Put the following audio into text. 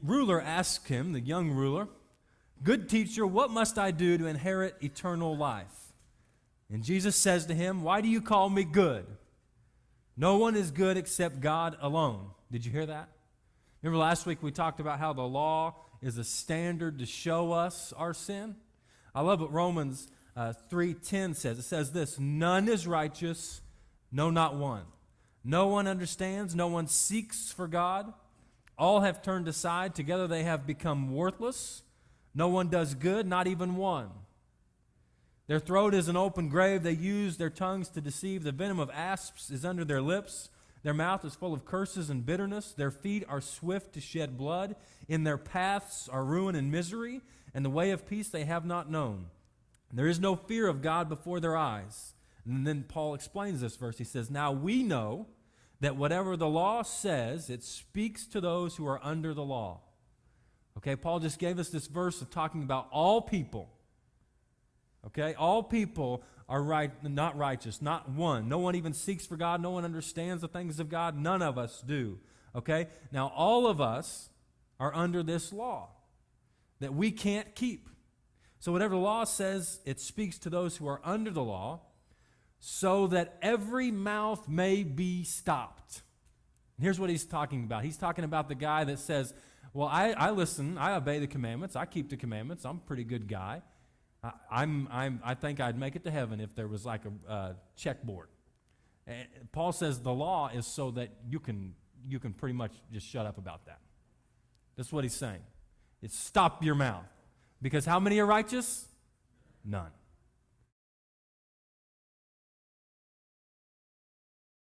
ruler asked him, the young ruler, "Good teacher, what must I do to inherit eternal life?" And Jesus says to him, "Why do you call me good? No one is good except God alone." Did you hear that? Remember last week we talked about how the law is a standard to show us our sin? I love what Romans 3:10 says. It says this: "None is righteous, no, not one. No one understands, no one seeks for God. All have turned aside, together they have become worthless. No one does good, not even one. Their throat is an open grave. They use their tongues to deceive. The venom of asps is under their lips. Their mouth is full of curses and bitterness. Their feet are swift to shed blood. In their paths are ruin and misery, and the way of peace they have not known. There is no fear of God before their eyes." And then Paul explains this verse. He says, "Now we know that whatever the law says, it speaks to those who are under the law." Okay, Paul just gave us this verse of talking about all people. Okay, all people are not righteous, not one. No one even seeks for God. No one understands the things of God. None of us do. Okay, now all of us are under this law that we can't keep. So whatever the law says, it speaks to those who are under the law, so that every mouth may be stopped. And here's what he's talking about. He's talking about the guy that says, "Well, I listen, I obey the commandments, I keep the commandments, I'm a pretty good guy. I think I'd make it to heaven if there was like a checkboard." And Paul says the law is so that you can pretty much just shut up about that. That's what he's saying. It's stop your mouth. Because how many are righteous? None.